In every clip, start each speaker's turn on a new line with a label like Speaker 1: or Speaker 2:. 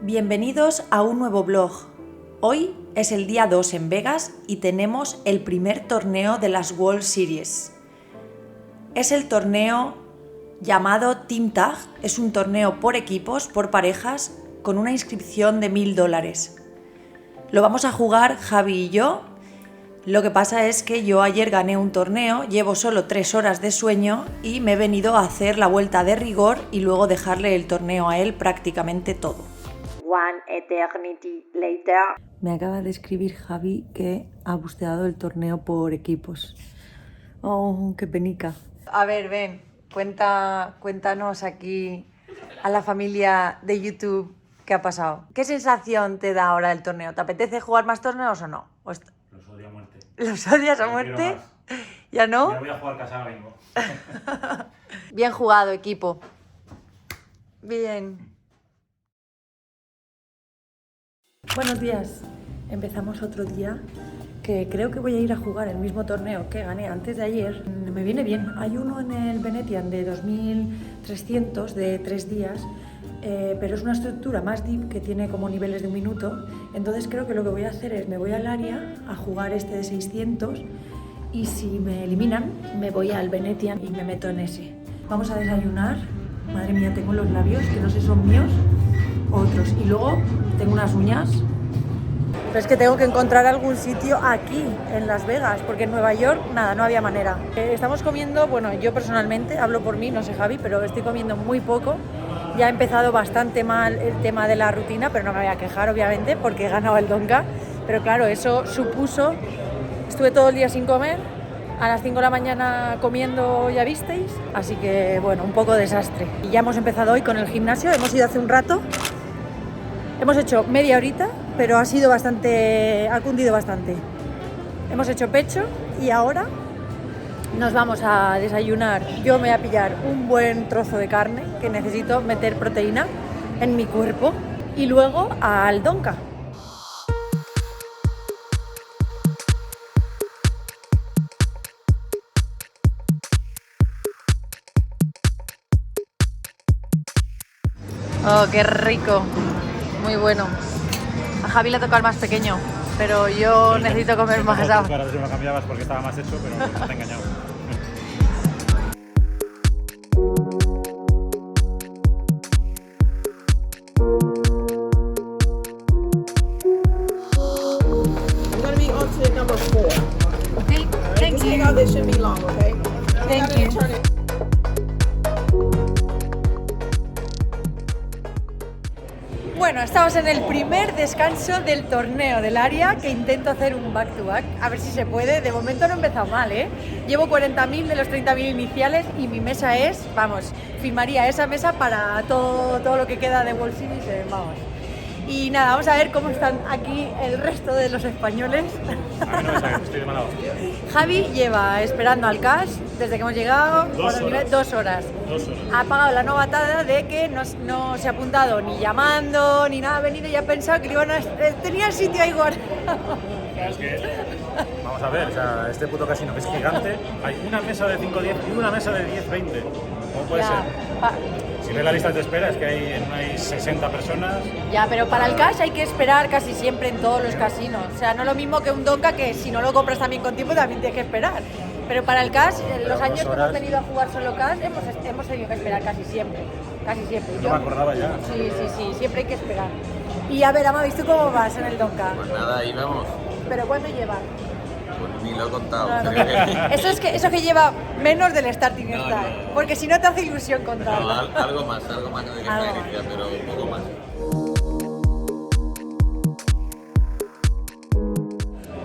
Speaker 1: Bienvenidos a un nuevo vlog. Hoy es el día 2 en Vegas y tenemos el primer torneo de las World Series. Es el torneo llamado Team Tag, es un torneo por equipos, por parejas, con una inscripción de $1000. Lo vamos a jugar Javi y yo. Lo que pasa es que yo ayer gané un torneo, llevo solo 3 horas de sueño y me he venido a hacer la vuelta de rigor y luego dejarle el torneo a él prácticamente todo. One eternity later. Me acaba de escribir Javi que ha busteado el torneo por equipos. Oh, qué penica. A ver, ven, cuéntanos aquí a la familia de YouTube qué ha pasado. ¿Qué sensación te da ahora el torneo? ¿Te apetece jugar más torneos o no?
Speaker 2: Los odio a muerte.
Speaker 1: ¿Los odias a muerte? ¿Ya no?
Speaker 2: Ya voy a jugar casa ahora mismo.
Speaker 1: Bien jugado, equipo. Bien. Buenos días. Empezamos otro día que creo que voy a ir a jugar el mismo torneo que gané antes de ayer. Me viene bien. Hay uno en el Venetian de 2300 de 3 días, pero es una estructura más deep que tiene como niveles de 1 minuto. Entonces creo que lo que voy a hacer es me voy al área a jugar este de 600 y si me eliminan me voy al Venetian y me meto en ese. Vamos a desayunar. Madre mía, tengo los labios que no sé si son míos o otros. Y luego tengo unas uñas. Pero es que tengo que encontrar algún sitio aquí, en Las Vegas, porque en Nueva York, nada, no había manera. Estamos comiendo, bueno, yo personalmente, hablo por mí, no sé Javi, pero estoy comiendo muy poco. Ya ha empezado bastante mal el tema de la rutina, pero no me voy a quejar, obviamente, porque he ganado el Donka. Pero claro, eso supuso, estuve todo el día sin comer, a las 5 de la mañana comiendo, ya visteis, así que, bueno, un poco desastre. Y ya hemos empezado hoy con el gimnasio, hemos ido hace un rato. Hemos hecho media horita, pero ha cundido bastante. Hemos hecho pecho y ahora nos vamos a desayunar. Yo me voy a pillar un buen trozo de carne, que necesito meter proteína en mi cuerpo, y luego al Donka. Oh, qué rico. Muy bueno. A Javi le toca el más pequeño, pero yo necesito comer más.
Speaker 2: Ahora si me cambiabas porque estaba más hecho, pero no te he engañado.
Speaker 3: I'm going to be on to number 4.
Speaker 1: Okay, thank
Speaker 3: Just
Speaker 1: you.
Speaker 3: take out, this shouldn't be long, okay?
Speaker 1: Thank you.
Speaker 3: Turn it.
Speaker 1: Bueno, estamos en el primer descanso del torneo del área, que intento hacer un back-to-back, a ver si se puede. De momento no he empezado mal, ¿eh? Llevo 40.000 de los 30.000 iniciales y mi mesa es, vamos, firmaría esa mesa para todo lo que queda de World Series, vamos. Y nada, vamos a ver cómo están aquí el resto de los españoles.
Speaker 2: A mí no me saques, estoy de mala hostia.
Speaker 1: Javi lleva esperando al cash desde que hemos llegado
Speaker 2: 2 horas.
Speaker 1: 2 horas.
Speaker 2: 2 horas.
Speaker 1: Ha pagado la novatada de que no se ha apuntado ni llamando ni nada, ha venido y ha pensado que le iban a... tenía el sitio ahí guardado.
Speaker 2: Es que, vamos a ver, o sea, este puto casino que es gigante, hay una mesa de 5-10 y una mesa de 10-20. ¿Cómo puede ser? Si ves la lista de espera, es que hay 60 personas.
Speaker 1: Ya, pero para el cash hay que esperar casi siempre en todos los casinos. O sea, no es lo mismo que un Donka, que si no lo compras también con tiempo también tienes que esperar. Pero para el cash, los años que hemos venido a jugar solo cash, hemos tenido que esperar casi siempre. Casi siempre.
Speaker 2: No me acordaba ya.
Speaker 1: Sí, siempre hay que esperar. Y a ver, Ama, ¿viste cómo vas en el Donka?
Speaker 4: Pues nada, ahí vamos.
Speaker 1: ¿Pero cuánto llevas?
Speaker 4: Pues ni lo he contado.
Speaker 1: No, no.
Speaker 4: Creo que-
Speaker 1: Eso que lleva menos del starting
Speaker 4: No,
Speaker 1: start,
Speaker 4: no.
Speaker 1: porque si no te hace ilusión contar.
Speaker 4: No, algo más de que
Speaker 1: Algo
Speaker 4: experiencia, pero un poco más.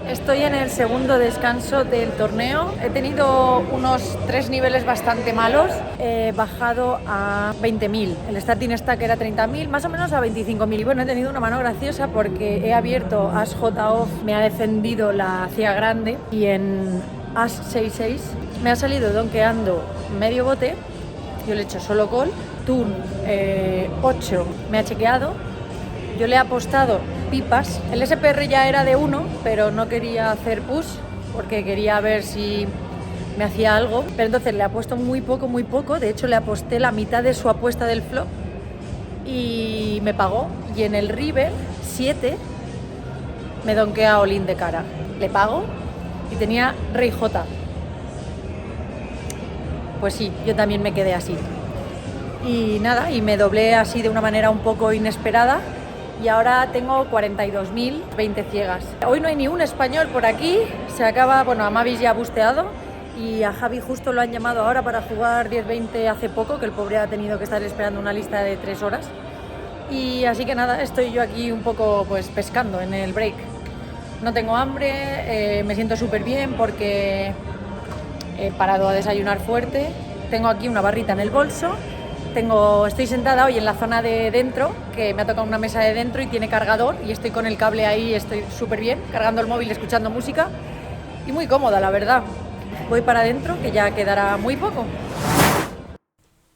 Speaker 1: Estoy en el segundo descanso del torneo. He tenido unos 3 niveles bastante malos. He bajado a 20.000. El starting stack era 30.000, más o menos a 25.000. Y bueno, he tenido una mano graciosa porque he abierto As J off, me ha defendido la ciega grande y en As 6-6 me ha salido donkeando medio bote. Yo le he hecho solo call. Tun 8 me ha chequeado. Yo le he apostado pipas. El SPR ya era de 1, pero no quería hacer push porque quería ver si me hacía algo. Pero entonces le he puesto muy poco. De hecho, le aposté la mitad de su apuesta del flop y me pagó. Y en el river 7 me donkea all-in de cara. Le pago y tenía rey J. Pues sí, yo también me quedé así. Y nada, y me doblé así de una manera un poco inesperada y ahora tengo 42.000, 20 ciegas. Hoy no hay ni un español por aquí, se acaba, bueno, a Mavis ya ha busteado y a Javi justo lo han llamado ahora para jugar 10-20 hace poco, que el pobre ha tenido que estar esperando una lista de 3 horas. Y así que nada, estoy yo aquí un poco pues pescando en el break. No tengo hambre, me siento súper bien porque he parado a desayunar fuerte. Tengo aquí una barrita en el bolso. Estoy sentada hoy en la zona de dentro, que me ha tocado una mesa de dentro y tiene cargador y estoy con el cable ahí, estoy súper bien, cargando el móvil, escuchando música y muy cómoda, la verdad. Voy para adentro, que ya quedará muy poco.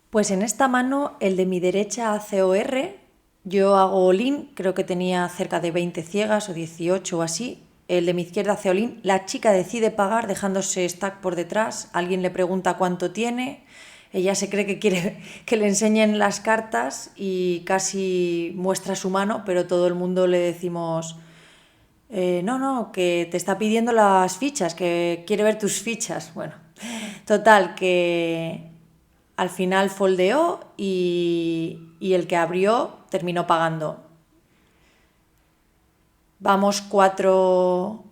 Speaker 1: Pues en esta mano, el de mi derecha hace OR, yo hago all-in, creo que tenía cerca de 20 ciegas o 18 o así. El de mi izquierda hace all-in, la chica decide pagar dejándose stack por detrás, alguien le pregunta cuánto tiene. Ella se cree que quiere que le enseñen las cartas y casi muestra su mano, pero todo el mundo le decimos no, que te está pidiendo las fichas, que quiere ver tus fichas. Bueno, total, que al final foldeó y el que abrió terminó pagando. Vamos 4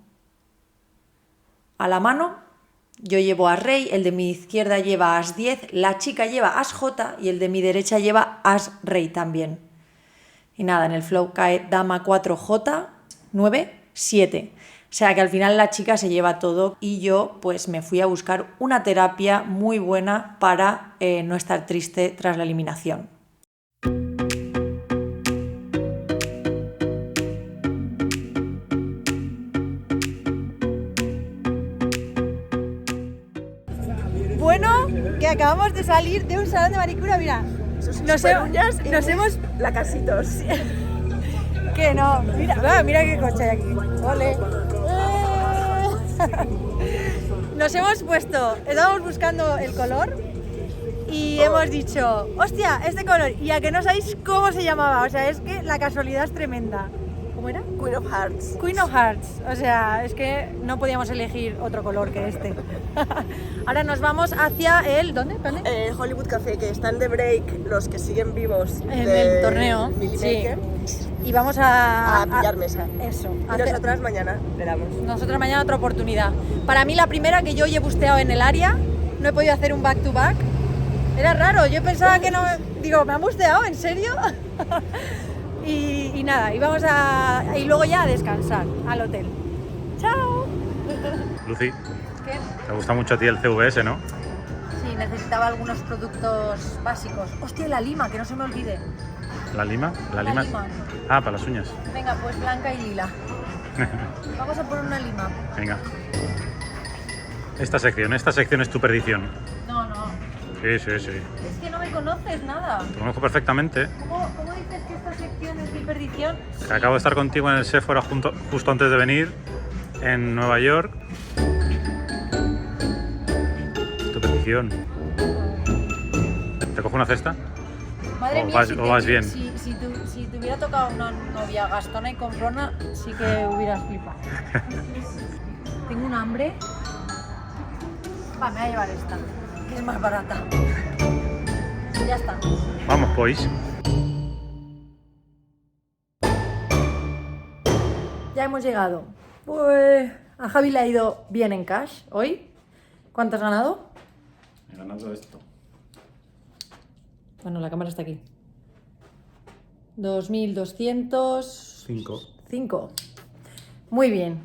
Speaker 1: a la mano. Yo llevo as rey, el de mi izquierda lleva as 10, la chica lleva as J y el de mi derecha lleva as rey también. Y nada, en el flop cae dama 4 J, 9, 7. O sea que al final la chica se lleva todo y yo pues me fui a buscar una terapia muy buena para no estar triste tras la eliminación. Bueno, que acabamos de salir de un salón de manicura, mira. Nos hemos...
Speaker 3: Lacasitos.
Speaker 1: Que no, mira qué coche hay aquí. Ole. Nos hemos puesto, estábamos buscando el color y hemos dicho, hostia, este color, y a que no sabéis cómo se llamaba, o sea, es que la casualidad es tremenda. ¿Cómo era?
Speaker 3: Queen of Hearts.
Speaker 1: Queen of Hearts, o sea, es que no podíamos elegir otro color que este. Ahora nos vamos hacia el... ¿Dónde?
Speaker 3: Hollywood Café, que están de break los que siguen vivos
Speaker 1: en el torneo. Sí. Y vamos a
Speaker 3: pillar mesa.
Speaker 1: Eso.
Speaker 3: Y nosotras mañana le damos.
Speaker 1: Nosotras mañana otra oportunidad. Para mí la primera que yo he busteado en el área, no he podido hacer un back to back. Era raro, yo pensaba que no... Digo, ¿me han busteado? ¿En serio? Y nada, y luego ya a descansar al hotel. ¡Chao!
Speaker 2: Lucy,
Speaker 1: ¿Qué?
Speaker 2: te gusta mucho a ti el CVS, ¿no?
Speaker 1: Sí, necesitaba algunos productos básicos. Hostia, la lima, que no se me olvide.
Speaker 2: ¿La lima?
Speaker 1: La lima.
Speaker 2: Ah, para las uñas.
Speaker 1: Venga, pues blanca y lila. Vamos a poner una lima.
Speaker 2: Venga. Esta sección es tu perdición.
Speaker 1: No.
Speaker 2: Sí.
Speaker 1: Es que no me conoces nada.
Speaker 2: Te conozco perfectamente.
Speaker 1: ¿Cómo dices que esta sección es mi perdición?
Speaker 2: Sí. Acabo de estar contigo en el Sephora justo antes de venir, en Nueva York. Tu perdición. ¿Te cojo una cesta?
Speaker 1: Madre
Speaker 2: ¿O
Speaker 1: mía,
Speaker 2: vas bien?
Speaker 1: Si te hubiera tocado una novia gastona y comprona, sí que hubieras flipado. Tengo un hambre. Va, me voy a llevar esta, que es más barata. Ya está.
Speaker 2: Vamos, pues.
Speaker 1: Ya hemos llegado. Pues a Javi le ha ido bien en cash hoy. ¿Cuánto has ganado?
Speaker 2: He ganado esto.
Speaker 1: Bueno, la cámara está aquí. 2.200... 5. Muy bien.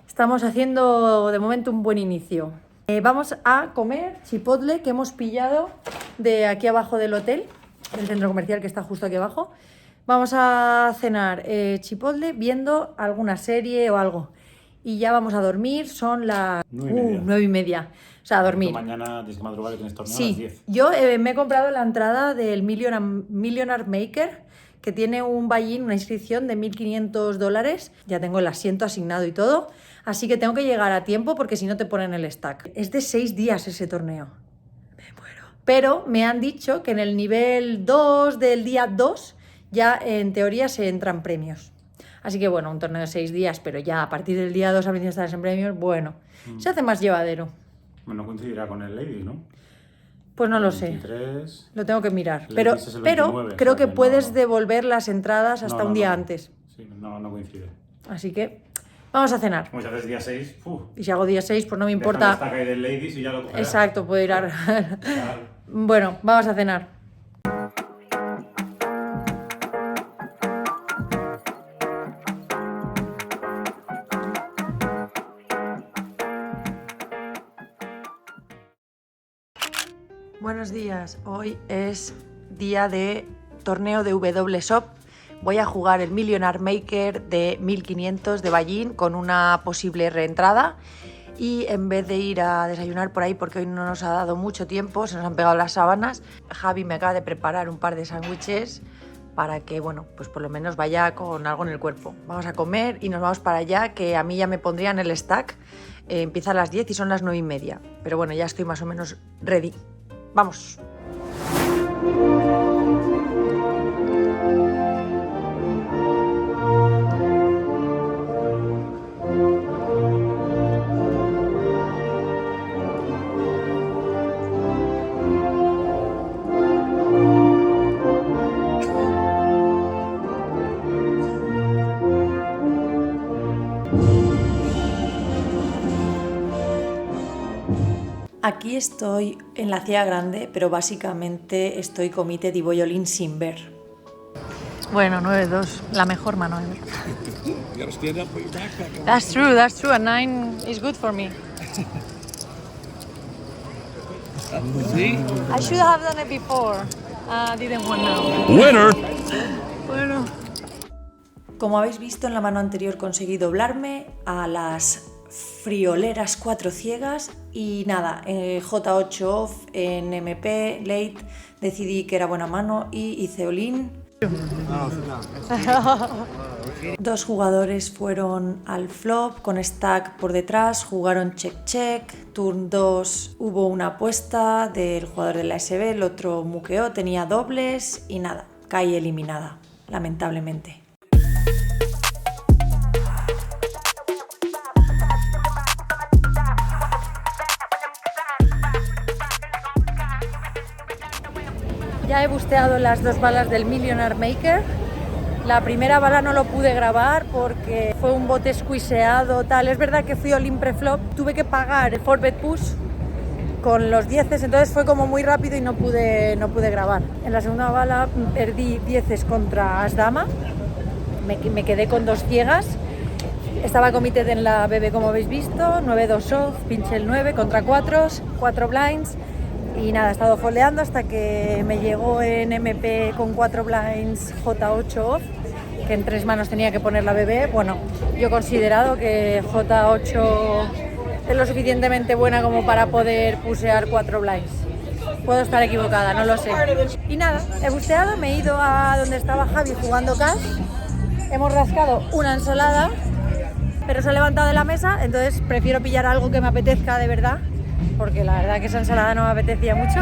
Speaker 1: Estamos haciendo de momento un buen inicio. Vamos a comer chipotle que hemos pillado de aquí abajo del hotel, del centro comercial que está justo aquí abajo. Vamos a cenar chipotle viendo alguna serie o algo. Y ya vamos a dormir, son las 9:30. O sea, a dormir.
Speaker 2: Tú mañana tienes que madrugar y tienes torneo a las
Speaker 1: Sí,
Speaker 2: 10.
Speaker 1: yo me he comprado la entrada del Millionaire Maker, que tiene un buy-in, una inscripción de $1.500. Ya tengo el asiento asignado y todo. Así que tengo que llegar a tiempo porque si no te ponen el stack. Es de 6 días ese torneo. Me muero. Pero me han dicho que en el nivel 2 del día 2 ya en teoría se entran premios. Así que bueno, un torneo de 6 días, pero ya a partir del día 2 a principios de estar en premios, bueno, se hace más llevadero.
Speaker 2: Bueno, coincidirá con el Ladies, ¿no?
Speaker 1: Pues no lo sé.
Speaker 2: 23...
Speaker 1: Lo tengo que mirar.
Speaker 2: El
Speaker 1: Pero,
Speaker 2: Ladies es el 29,
Speaker 1: creo
Speaker 2: o sea
Speaker 1: que
Speaker 2: que
Speaker 1: puedes
Speaker 2: no.
Speaker 1: devolver las entradas hasta un día antes.
Speaker 2: Sí, no coincide.
Speaker 1: Así que vamos a cenar.
Speaker 2: Como si haces día 6,
Speaker 1: Y si hago día 6, pues no me
Speaker 2: deja el
Speaker 1: importa.
Speaker 2: stack ahí del Ladies y ya lo cogerás.
Speaker 1: Exacto, puedo ir a...
Speaker 2: Claro.
Speaker 1: Bueno, vamos a cenar. Buenos días, hoy es día de torneo de WSOP. Voy a jugar el Millionaire Maker de 1500 de Ballín con una posible reentrada. Y en vez de ir a desayunar por ahí, porque hoy no nos ha dado mucho tiempo, se nos han pegado las sábanas, Javi me acaba de preparar un par de sándwiches para que, bueno, pues por lo menos vaya con algo en el cuerpo. Vamos a comer y nos vamos para allá, que a mí ya me pondrían el stack. Empieza a las 10 y son las 9:30. Pero bueno, ya estoy más o menos ready. ¡Vamos! Aquí estoy en la Ciudad Grande, pero básicamente estoy committed y voy all-in sin ver. Bueno, 9-2, la mejor mano ever. That's true, a 9 is good for me. I should have done it before. Didn't want now.
Speaker 5: Winner!
Speaker 1: Bueno. Como habéis visto en la mano anterior conseguí doblarme a las frioleras 4 ciegas y nada, J8 off en MP late decidí que era buena mano y hice all-in. Dos jugadores fueron al flop con stack por detrás, jugaron check-check, turn 2 hubo una apuesta del jugador de la SB, el otro muqueó, tenía dobles y nada, caí eliminada, lamentablemente. Ya he busteado las 2 balas del Millionaire Maker. La primera bala no lo pude grabar porque fue un bote squeezeado, tal. Es verdad que fui all-in pre-flop, tuve que pagar el 4-bet push con los 10s, entonces fue como muy rápido y no pude grabar. En la segunda bala perdí 10s contra As-Dama, me quedé con 2 ciegas. Estaba committed en la BB como habéis visto, 9-2 off, pinché el 9 contra 4 blinds. Y nada, he estado foldeando hasta que me llegó en MP con 4 blinds J8 off, que en 3 manos tenía que poner la BB. Bueno, yo he considerado que J8 es lo suficientemente buena como para poder pusear 4 blinds. Puedo estar equivocada, no lo sé. Y nada, he busteado, me he ido a donde estaba Javi jugando cash. Hemos rascado una ensalada, pero se ha levantado de la mesa, entonces prefiero pillar algo que me apetezca de verdad, porque la verdad que esa ensalada no me apetecía mucho.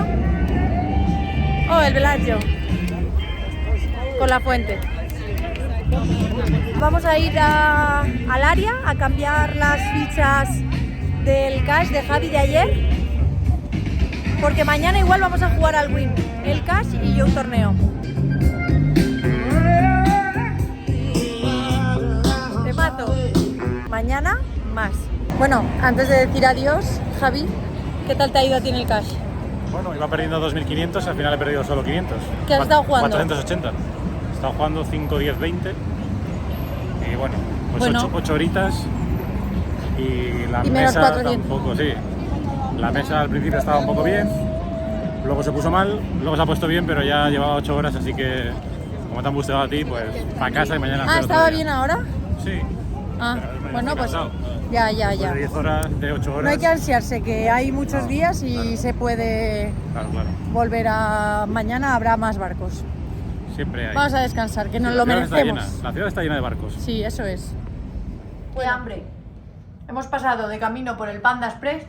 Speaker 1: Oh, el Bellagio con la fuente. Vamos a ir al área a cambiar las fichas del cash de Javi de ayer, porque mañana igual vamos a jugar al win, el cash y yo un torneo. Te mato. Mañana más. Bueno, antes de decir adiós, Javi, ¿qué tal te ha ido a ti en el cash?
Speaker 2: Bueno, iba perdiendo 2.500 y al final he perdido solo 500.
Speaker 1: ¿Qué has estado jugando?
Speaker 2: 480. He estado jugando 5, 10, 20. Y bueno, pues 8 horitas. Y la mesa tampoco, sí. La mesa al principio estaba un poco bien, luego se puso mal, luego se ha puesto bien, pero ya llevaba 8 horas, así que como te han busteado a ti, pues para casa y mañana...
Speaker 1: ¿Estaba bien ahora?
Speaker 2: Sí.
Speaker 1: Ah,
Speaker 2: Me
Speaker 1: bueno,
Speaker 2: estoy
Speaker 1: pues
Speaker 2: cansado.
Speaker 1: ya.
Speaker 2: De 10 horas, de 8 horas.
Speaker 1: No hay que ansiarse, que hay muchos
Speaker 2: No,
Speaker 1: días y
Speaker 2: claro.
Speaker 1: se puede
Speaker 2: Claro.
Speaker 1: volver a... Mañana habrá más barcos.
Speaker 2: Siempre hay.
Speaker 1: Vamos a descansar, que nos
Speaker 2: Sí,
Speaker 1: lo
Speaker 2: la ciudad está
Speaker 1: merecemos.
Speaker 2: llena. La ciudad está llena de barcos.
Speaker 1: Sí, eso es. ¡Qué hambre! Hemos pasado de camino por el Panda Express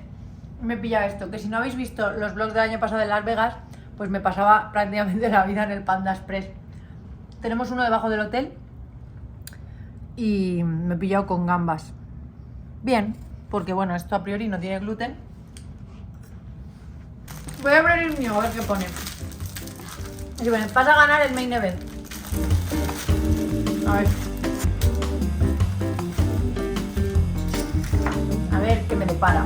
Speaker 1: y me pilla esto, que si no habéis visto los vlogs del año pasado en Las Vegas, pues me pasaba prácticamente la vida en el Panda Express. Tenemos uno debajo del hotel y me he pillado con gambas. Bien, porque bueno, esto a priori no tiene gluten. Voy a abrir el mío, a ver qué pone. Y bueno, vas a ganar el main event. A ver. A ver qué me depara.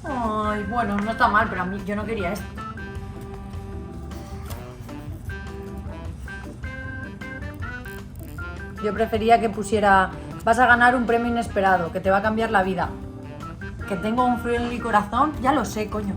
Speaker 1: Ay, bueno, no está mal, pero a mí yo no quería esto. Yo prefería que pusiera, vas a ganar un premio inesperado, que te va a cambiar la vida. Que tengo un frío en mi corazón, ya lo sé, coño.